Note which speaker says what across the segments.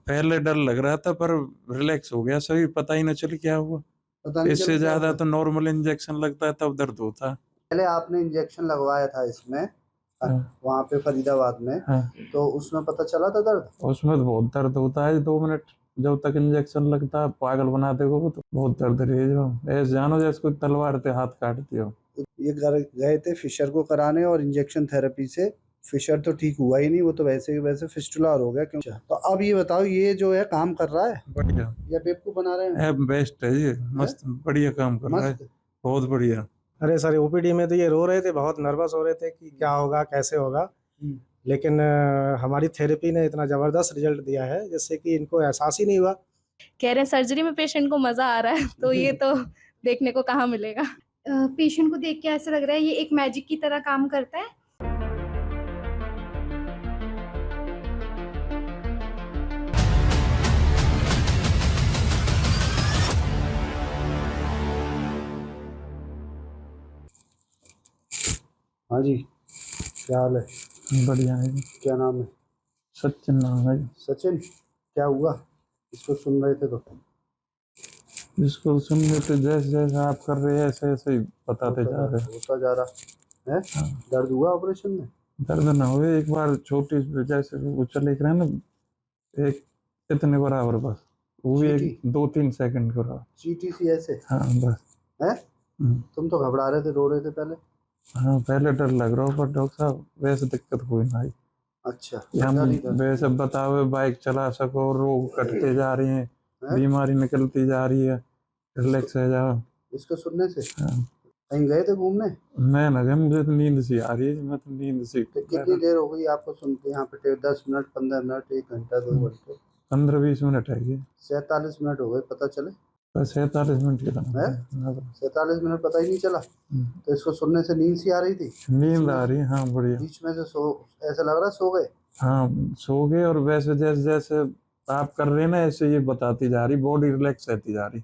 Speaker 1: पहले डर लग रहा था पर रिलैक्स हो गया सही, पता ही ना चल क्या हुआ।
Speaker 2: पता नहीं चला
Speaker 1: इससे
Speaker 2: क्या
Speaker 1: ज्यादा
Speaker 2: हुआ?
Speaker 1: तो नॉर्मल इंजेक्शन लगता है तब दर्द होता है।
Speaker 2: पहले आपने इंजेक्शन लगवाया था इसमें
Speaker 1: हाँ,
Speaker 2: वहाँ पे फरीदाबाद में,
Speaker 1: हाँ,
Speaker 2: तो उसमें पता चला था दर्द?
Speaker 1: उसमें तो बहुत दर्द होता है 2 मिनट जब तक इंजेक्शन लगता है, पागल बना देगा वो तो। बहुत दर्द रही जो ऐसे जानो जैसे कोई तलवार से हाथ काटती हो।
Speaker 2: ये गए थे फिशर को कराने और इंजेक्शन थेरेपी से फिशर तो ठीक हुआ ही नहीं, वो तो वैसे ही वैसे फिस्टुला हो गया। क्यों? तो अब ये बताओ, ये जो है काम कर रहा है
Speaker 1: बढ़िया
Speaker 2: या बेवकूफ बना रहे हैं?
Speaker 1: बेस्ट है ये, मस्त बढ़िया काम कर रहा है,
Speaker 2: मस्त।
Speaker 1: बहुत बढ़िया।
Speaker 3: अरे सर, ओपीडी में तो ये रो रहे थे, बहुत नर्वस हो रहे थे कि क्या होगा कैसे होगा। लेकिन हमारी थेरेपी ने इतना ज़बरदस्त रिजल्ट दिया है जिससे कि इनको एहसास ही नहीं हुआ।
Speaker 4: कह रहे हैं सर्जरी में पेशेंट को मजा आ रहा है, तो ये तो देखने को कहाँ मिलेगा।
Speaker 5: पेशेंट को देख के ऐसा लग रहा है ये एक मैजिक की तरह काम करता है।
Speaker 2: हाँ जी, क्या हाल है?
Speaker 1: बढ़िया है।
Speaker 2: क्या नाम है?
Speaker 1: सचिन नाम है।
Speaker 2: सचिन, क्या हुआ? इसको सुन रहे थे तो
Speaker 1: जिसको सुनने पे जैसे जैसे आप कर रहे हैं ऐसे ऐसे ही बताते जा रहे हैं।
Speaker 2: होता जा रहा है।
Speaker 1: हाँ।
Speaker 2: दर्द हुआ ऑपरेशन में?
Speaker 1: दर्द ना हुए, एक बार छोटी जैसे वो चले रहे ना, एक इतने बराबर बस, वो भी एक 2-3 सेकंड के बराबर।
Speaker 2: चीटी सी ऐसे?
Speaker 1: हाँ बस।
Speaker 2: है? तुम तो घबरा रहे थे, रो रहे थे पहले।
Speaker 1: हाँ पहले डर लग रहा हो, पर डॉक्टर साहब वैसे दिक्कत कोई ना आई।
Speaker 2: अच्छा,
Speaker 1: हम वैसे बताओ बाइक चला सको, रोग कटते जा रही हैं, बीमारी निकलती जा रही है, रिलैक्स है जाओ।
Speaker 2: इसको सुनने से?
Speaker 1: हाँ।
Speaker 2: कहीं गए थे घूमने?
Speaker 1: मैं ना गया, मुझे तो नींद सी आ रही है, मैं तो नींद सी।
Speaker 2: तो कितनी देर हो गई आपको सुनते यहाँ पे? 10 मिनट, 15 मिनट, 1 घंटा, 2 घंटे?
Speaker 1: 15-20 मिनट है ये।
Speaker 2: 47 मिनट हो गए, पता चले?
Speaker 1: 47 मिनट के
Speaker 2: 47 मिनट पता ही नहीं चला। तो इसको सुनने से नींद सी आ रही थी?
Speaker 1: नींद आ रही है, हाँ बढ़िया।
Speaker 2: बीच में से ऐसा लग रहा सो गए?
Speaker 1: हाँ सो गए, और वैसे जैसे जैसे आप कर रहे हैं ना ऐसे ये बताती जा रही, बॉडी रिलैक्स रहती जा रही।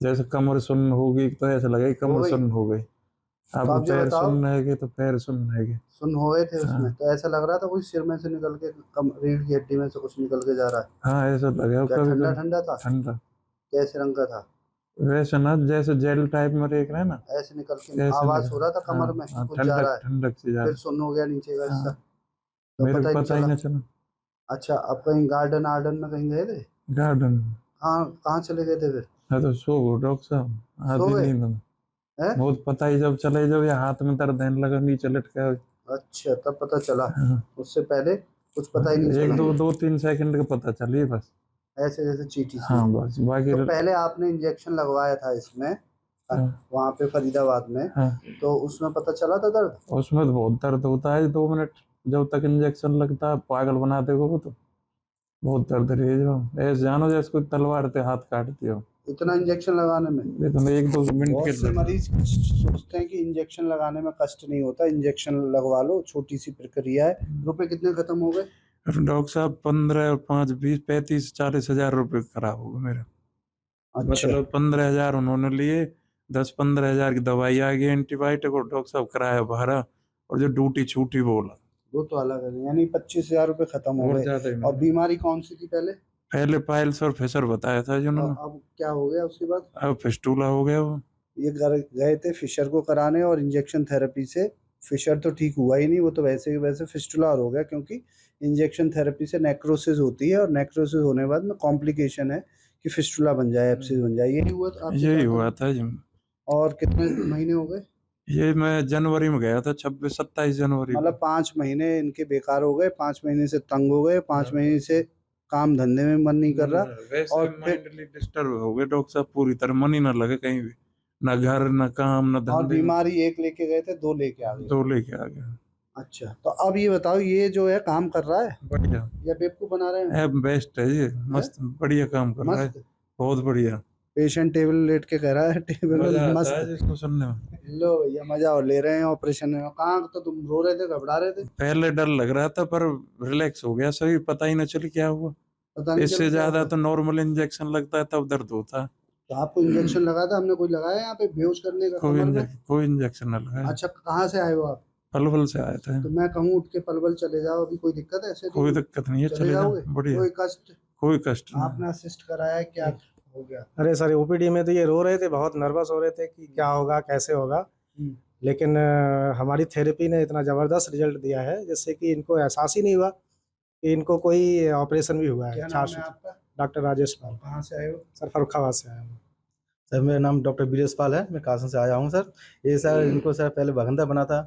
Speaker 1: जैसे कमर सुन्न होगी तो ऐसा लगेगा कमर सुन्न हो गई, अब पैर सुन्न है तो पैर सुन्न है।
Speaker 2: सुन्न हो गए थे उसमें, तो ऐसा लग रहा था कोई सिर में से निकल के, रीढ़ की हड्डी में से कुछ निकल के जा रहा है।
Speaker 1: हाँ ऐसा लगा।
Speaker 2: ठंडा ठंडा था?
Speaker 1: ठंडा।
Speaker 2: कैसे रंग का था?
Speaker 1: वैसे ना जैसे जेल टाइप में देख रहे हैं ना,
Speaker 2: ऐसे निकल के आवाज हो रहा था कमर में कुछ जा रहा है,
Speaker 1: ठंडक से जा रहा है।
Speaker 2: फिर सुन्न हो गया नीचे का हिस्सा,
Speaker 1: तो पता ही नहीं चला।
Speaker 2: अच्छा, अब कहीं गार्डन आर्डन में कहीं गए थे?
Speaker 1: गार्डन?
Speaker 2: हाँ, कहाँ चले गए थे फिर?
Speaker 1: हाँ तो सो गो डॉक्टर साहब, आधी नींद में बहुत पता ही जब चले, जब ये हाथ में दर्द देने लगा नीचे लटका।
Speaker 2: अच्छा, तब पता चला। उससे पहले कुछ पता ही नहीं चला?
Speaker 1: 2-3 सेकंड का पता चलिए बस,
Speaker 2: ऐसे जैसे चीटी।
Speaker 1: हाँ बस, बाकी
Speaker 2: तो पहले आपने इंजेक्शन लगवाया था इसमें वहाँ पे फरीदाबाद में, तो उसमें पता चला था दर्द?
Speaker 1: उसमें तो बहुत दर्द होता है 2 मिनट जब तक इंजेक्शन लगता है, पागल बना देगा वो तो। बहुत दर्द रही जो ऐसे जानो जैसे कोई तलवार से हाथ काटती हो।
Speaker 2: इतना इंजेक्शन लगाने में?
Speaker 1: ये तो 1-2 मिनट के।
Speaker 2: मरीज सोचते हैं कि इंजेक्शन लगाने में कष्ट नहीं होता, इंजेक्शन लगवा लो, छोटी सी प्रक्रिया है। रुपए कितने खत्म हो गए
Speaker 1: डॉक्टर साहब? 15 और 5, 20, 35, 40 हजार रुपये खराब हो गए मेरे।
Speaker 2: अच्छा।
Speaker 1: मतलब 15 हजार उन्होंने लिए, 10-15 हजार की दवाई आ गई, एंटीबायोटिक, और डॉक्टर साहब कराया भरा, और जो ड्यूटी छूटी बोला
Speaker 2: वो तो अलग है, यानी 25,000 रुपये खत्म हो गए। और बीमारी कौन सी थी पहले?
Speaker 1: पहले पाइल्स और फिशर बताया था जिन्होंने।
Speaker 2: अब क्या हो गया उसके बाद?
Speaker 1: अब फिस्टुला हो गया वो।
Speaker 2: ये गए थे फिशर को कराने और इंजेक्शन थेरेपी से फिशर तो ठीक हुआ ही नहीं, वो तो वैसे ही वैसे फिस्टुला हो गया, क्योंकि इंजेक्शन थेरेपी से नेक्रोसिस होती है, और नेक्रोसिस होने के बाद में कॉम्प्लिकेशन है कि फिस्टुला बन जाए, एब्सिस बन जाए। यही हुआ था?
Speaker 1: यही हुआ था जी।
Speaker 2: और कितने महीने हो गए?
Speaker 1: ये मैं जनवरी में गया था, 26-27 जनवरी।
Speaker 2: मतलब 5 महीने इनके बेकार हो गए, 5 महीने से तंग हो गए, 5 महीने से काम धंधे में मन नहीं कर रहा,
Speaker 1: और मेंटली डिस्टर्ब हो गए डॉक्टर साहब पूरी तरह, मन ही ना लगे कहीं भी, ना घर ना काम ना धंधे।
Speaker 2: और बीमारी एक लेके गए थे, 2 लेके आ गए?
Speaker 1: 2 लेके आ गया।
Speaker 2: अच्छा, तो अब ये बताओ, ये जो है काम कर रहा है
Speaker 1: बढ़िया
Speaker 2: या बेवकूफ बना रहे हैं?
Speaker 1: बेस्ट है ये, मस्त बढ़िया काम कर रहा है, बहुत बढ़िया।
Speaker 2: पेशेंट टेबल लेट के कह रहा है, टेबल मस्त है
Speaker 1: जिसको सुनने में।
Speaker 2: लो भैया, मजा और ले रहे हैं ऑपरेशन में। कहाँ तो तुम रो रहे थे, घबरा रहे थे?
Speaker 1: पहले डर लग रहा था पर रिलैक्स हो गया सही, पता ही ना चल क्या हुआ। इससे ज्यादा तो नॉर्मल इंजेक्शन लगता है तब दर्द होता है।
Speaker 2: तो आपको इंजेक्शन लगा था? हमने कोई लगाया यहाँ पे बेहोश करने का?
Speaker 1: कोई इंजेक्शन ना लगाया।
Speaker 2: अच्छा, कहाँ से आए हो आप?
Speaker 1: पलवल से आए थे।
Speaker 2: तो मैं कहूँ उठ के पलवल चले जाओ, अभी कोई दिक्कत है? ऐसे
Speaker 1: कोई दिक्कत नहीं है, चले जाओ, बढ़िया।
Speaker 2: कोई कष्ट?
Speaker 1: कोई कष्ट नहीं।
Speaker 2: आपने असिस्ट कराया, क्या हो गया?
Speaker 3: अरे सर ओपीडी में तो ये रो रहे थे, बहुत नर्वस हो रहे थे कि क्या होगा कैसे होगा। लेकिन हमारी थेरेपी ने इतना ज़बरदस्त रिजल्ट दिया है जिससे कि इनको एहसास ही नहीं हुआ कि इनको कोई ऑपरेशन भी हुआ है।
Speaker 2: क्या नाम है आपका?
Speaker 3: डॉक्टर राजेश पाल।
Speaker 2: कहाँ से आए हो?
Speaker 3: सर फर्रुखाबाद से आया हूँ।
Speaker 6: सर मेरा नाम डॉक्टर बीरेश पाल है, मैं कासन से आया हूँ सर। ये सर इनको सर पहले भगंदा बना था,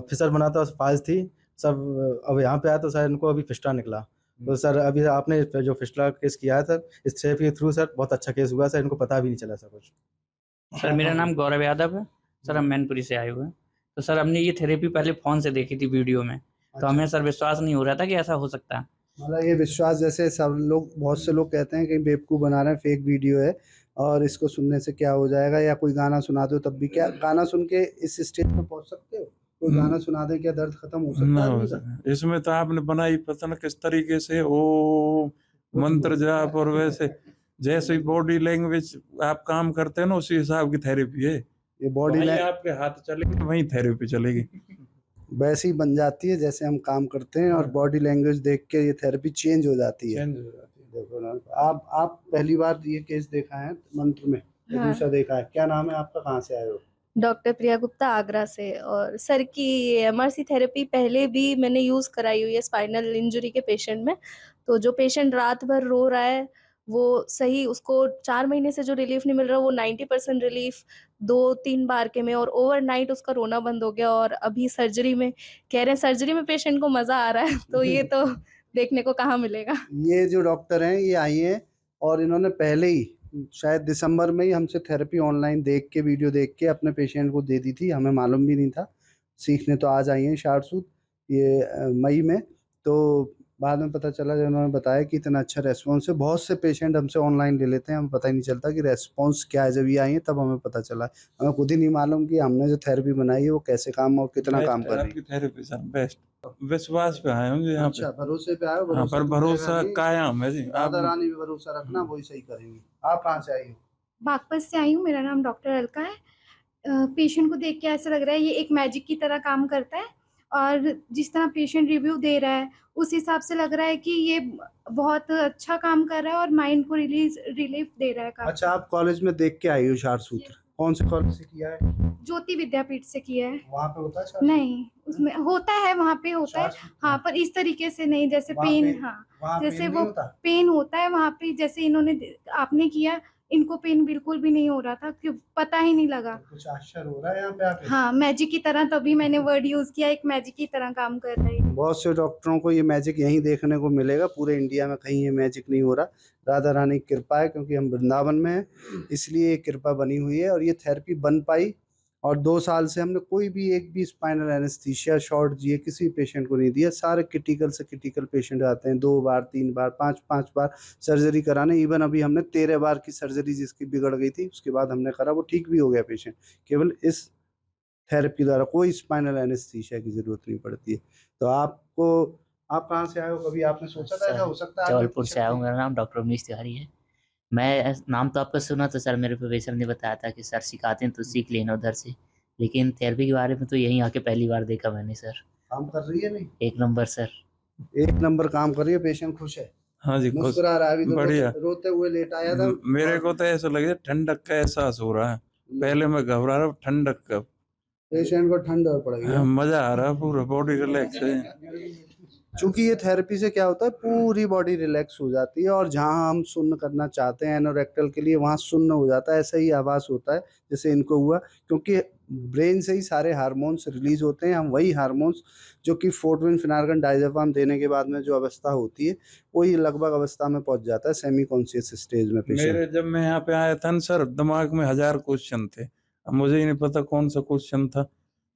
Speaker 6: फिसर बना था, फाइल्स थी सब। अब यहाँ पे आया तो सर इनको अभी फिस्टुला निकला। तो सर अभी आपने जो फिस्टुला केस किया है सर, इस थेरेपी के थ्रू सर बहुत अच्छा केस हुआ सर, इनको पता भी नहीं चला सर कुछ।
Speaker 7: सर मेरा नाम गौरव यादव है सर, हम मैनपुरी से आए हुए हैं। तो सर हमने ये थेरेपी पहले फ़ोन से देखी थी वीडियो में, तो हमें सर विश्वास नहीं हो रहा था कि ऐसा हो सकता है।
Speaker 2: मतलब ये विश्वास, जैसे सब लोग, बहुत से लोग कहते हैं कि बेवकूफ़ बना रहे हैं, फेक वीडियो है और इसको सुनने से क्या हो जाएगा, या कोई गाना सुना दो तब भी, क्या गाना सुन के इस स्टेज पे पहुंच सकते हो? कोई गाना सुना दे, क्या दर्द खत्म हो सकता
Speaker 1: ना
Speaker 2: है
Speaker 1: हो
Speaker 2: आदमी का?
Speaker 1: सके। इसमें तो आपने बनाई पता न किस तरीके से, ओ मंत्र जाप, और वैसे जैसे बॉडी लैंग्वेज आप काम करते हैं ना उसी हिसाब की थेरेपी है।
Speaker 2: ये बॉडी
Speaker 1: वहीं आपके हाथ चलेंगे वहीं थेरेपी चलेगी।
Speaker 2: वैसे ही बन जाती है जैसे हम काम करते हैं, और बॉडी लैंग्वेज देख के ये थेरेपी चेंज हो जाती है।
Speaker 1: चेंज हो जाती है।
Speaker 2: देखो ना, आप पहली बार ये केस देखा है मंत्र में, या
Speaker 4: हाँ।
Speaker 2: दूसरा देखा है? क्या नाम है आपका, कहाँ से आए हो?
Speaker 4: डॉक्टर प्रिया गुप्ता आगरा से। और सर की एमआरसी थेरेपी पहले भी मैंने यूज़ कराई हुई है स्पाइनल इंजरी के पेशेंट में। तो जो पेशेंट रात भर रो रहा है वो सही, उसको 4 महीने से जो रिलीफ नहीं मिल रहा वो 90% रिलीफ 2-3 बार के में, और ओवरनाइट उसका रोना बंद हो गया। और अभी सर्जरी में कह रहे हैं, सर्जरी में पेशेंट को मज़ा आ रहा है, तो ये तो देखने को कहाँ मिलेगा।
Speaker 2: ये जो डॉक्टर हैं ये आई हैं और इन्होंने पहले ही शायद दिसंबर में ही हमसे थेरेपी ऑनलाइन देख के, वीडियो देख के अपने पेशेंट को दे दी थी, हमें मालूम भी नहीं था। सीखने तो आज आई हैं शारसूद, ये मई में। तो बाद में पता चला जब उन्होंने बताया कि इतना अच्छा रेस्पॉन्स है। बहुत से पेशेंट हमसे ऑनलाइन ले लेते हैं, हमें पता ही नहीं चलता कि रेस्पॉन्स क्या है। जब ये आई है तब हमें पता चला। हमें खुद ही नहीं मालूम कि हमने जो थेरेपी बनाई है वो कैसे काम और कितना काम कर रही है।
Speaker 1: आपकी थेरेपी सर बेस्ट, विश्वास पे आए होंगे यहाँ पे।
Speaker 2: अच्छा, भरोसे पे आए हो?
Speaker 1: हाँ, पर
Speaker 2: तो
Speaker 1: भरोसा
Speaker 2: मिलेगा नहीं।
Speaker 1: कायम है जी।
Speaker 2: राधा रानी पे भरोसा रखना, वही सही करेंगी। आप कहाँ से आई हो?
Speaker 5: बागपत से आई हूँ, मेरा नाम डॉक्टर अलका है। पेशेंट को देख के ऐसा लग रहा है ये एक मैजिक की तरह काम करता है, और जिस तरह पेशेंट रिव्यू दे रहा है उस हिसाब से लग रहा है कि ये बहुत अच्छा काम कर रहा है और माइंड को रिलीफ दे रहा है काफी।
Speaker 2: अच्छा, आप कॉलेज में देख के आई हो शारसूत्र? कौन से कॉलेज से किया है?
Speaker 5: ज्योति विद्यापीठ से किया है।
Speaker 2: वहाँ पे होता है शारसूत्र?
Speaker 5: नहीं, उसमें होता है, वहाँ पे होता है।
Speaker 2: शारसूत्र?
Speaker 5: हाँ, पर इस तरीके से नहीं, जैसे
Speaker 2: वहाँ
Speaker 5: पेन।
Speaker 2: पे-
Speaker 5: हाँ,
Speaker 2: वहाँ
Speaker 5: जैसे
Speaker 2: पेन
Speaker 5: वो
Speaker 2: नहीं होता?
Speaker 5: पेन होता है वहाँ पे, जैसे आपने किया, इनको पेन बिल्कुल भी नहीं हो रहा था, कि पता ही नहीं लगा।
Speaker 2: कुछ आश्चर्य हो रहा है यहाँ पे आके?
Speaker 5: हाँ, मैजिक की तरह, तभी मैंने वर्ड यूज किया, एक मैजिक की तरह काम कर रहा है।
Speaker 2: बहुत से डॉक्टरों को ये मैजिक यहीं देखने को मिलेगा, पूरे इंडिया में कहीं ये मैजिक नहीं हो रहा। राधा रानी की कृपा है, क्योंकि हम वृंदावन में हैं, इसलिए ये कृपा बनी हुई है और ये थेरेपी बन पाई। और 2 साल से हमने कोई भी एक भी स्पाइनल एनेस्थीसिया, शॉर्ट जी किसी पेशेंट को नहीं दिया। सारे क्रिटिकल से क्रिटिकल पेशेंट आते हैं 2 बार, 3 बार, 5 बार सर्जरी कराने। इवन अभी हमने 13 बार की सर्जरी जिसकी बिगड़ गई थी उसके बाद हमने करा, वो ठीक भी हो गया पेशेंट, केवल इस थेरेपी द्वारा। कोई स्पाइनल एनेस्थीसिया की ज़रूरत नहीं पड़ती है। तो आप कहाँ से आए हो? कभी आपने सोचा था ऐसा हो सकता है?
Speaker 8: जबलपुर से आया हूँ, मेरा नाम डॉक्टर उमेश तिवारी है। मैं नाम तो आपका सुना, तो सर मेरे प्रोफेसर ने बताया था कि सर सिखाते हैं तो सीख लेना उधर से, लेकिन थेरेपी के बारे में तो यहीं आके पहली बार देखा मैंने सर।
Speaker 2: काम कर रही है? नहीं,
Speaker 8: 1 नंबर सर।
Speaker 2: 1 नंबर काम कर रही है। पेशेंट खुश है,
Speaker 1: हाँ जी, खुश,
Speaker 2: मुस्कुरा रहा है। अभी तो
Speaker 1: बढ़िया।
Speaker 2: रोते हुए लेट आया था।
Speaker 1: मेरे को तो ऐसा लगे ठंडक का एहसास हो रहा है। पहले मैं घबरा रहा हूँ, ठंडक का
Speaker 2: पेशेंट को ठंड पड़ गई।
Speaker 1: मजा आ रहा है, पूरा बॉडी रिलैक्स है।
Speaker 2: चूंकि ये थेरेपी से क्या होता है, पूरी बॉडी रिलैक्स हो जाती है, और जहां हम सुन्न करना चाहते हैं एनोरेक्टल के लिए, वहां सुन्न हो जाता है। ऐसा ही आभास होता है जैसे इनको हुआ, क्योंकि ब्रेन से ही सारे हार्मोन्स रिलीज होते हैं। हम वही हार्मोन्स जो कि फोर्टविन, फिनार्गन, डायज़ेपाम देने के बाद में जो अवस्था होती है, वही लगभग अवस्था में पहुंच जाता है, सेमी कॉन्शियस स्टेज में पेशेंट।
Speaker 1: मेरे जब मैं यहाँ पे आया था ना सर, दिमाग में 1000 क्वेश्चन थे। अब मुझे ही नहीं पता कौन सा क्वेश्चन था।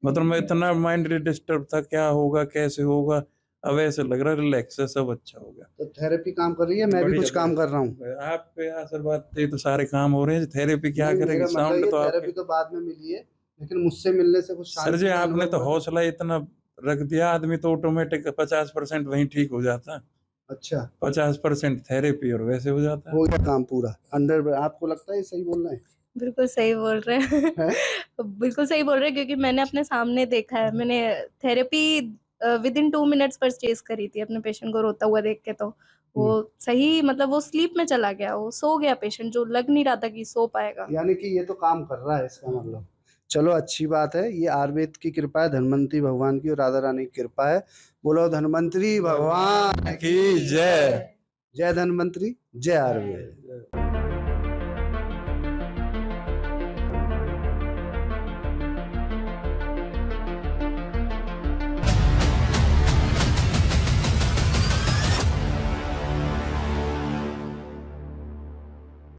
Speaker 1: मतलब मैं इतना माइंड डिस्टर्ब था, क्या होगा कैसे होगा। अब ऐसे लग रहा रिलैक्स है, सब अच्छा हो गया।
Speaker 2: तो थेरेपी काम कर रही है, मैं भी कुछ काम कर रहा हूँ।
Speaker 1: आप पे आशीर्वाद से तो सारे काम हो रहे हैं। थेरेपी क्या
Speaker 2: नहीं,
Speaker 1: करेगी?
Speaker 2: मेरा मतलब
Speaker 1: साउंड
Speaker 2: ये
Speaker 1: तो
Speaker 2: थेरेपी तो बाद में मिली है, लेकिन मुझसे मिलने से कुछ
Speaker 1: सर जी, आपने तो हौसला इतना रख दिया, आदमी तो ऑटोमेटिक 50% वहीं ठीक हो जाता है।
Speaker 2: अच्छा,
Speaker 1: 50% थेरेपी और वैसे हो जाता है।
Speaker 2: हो गया काम पूरा अंडर। आपको लगता है सही बोल रहे हैं?
Speaker 4: बिल्कुल सही बोल रहे हैं। बिल्कुल सही बोल रहे हैं, क्योंकि मैंने अपने सामने देखा है। मैंने थेरेपी विदिन 2 मिनट्स परचेज करी थी अपने पेशेंट को रोता हुआ देख के। तो वो सही मतलब वो स्लीप में चला गया, वो सो गया पेशेंट, जो लग नहीं रहा था कि सो पाएगा।
Speaker 2: यानी कि ये तो काम कर रहा है इसका मतलब। चलो अच्छी बात है, ये आयुर्वेद की कृपा है, धन्वंतरी भगवान की और राधा रानी की कृपा है। बोलो धन्वंतरी भगवान
Speaker 1: की जय।
Speaker 2: जय धन्वंतरी, जय आयुर्वेद।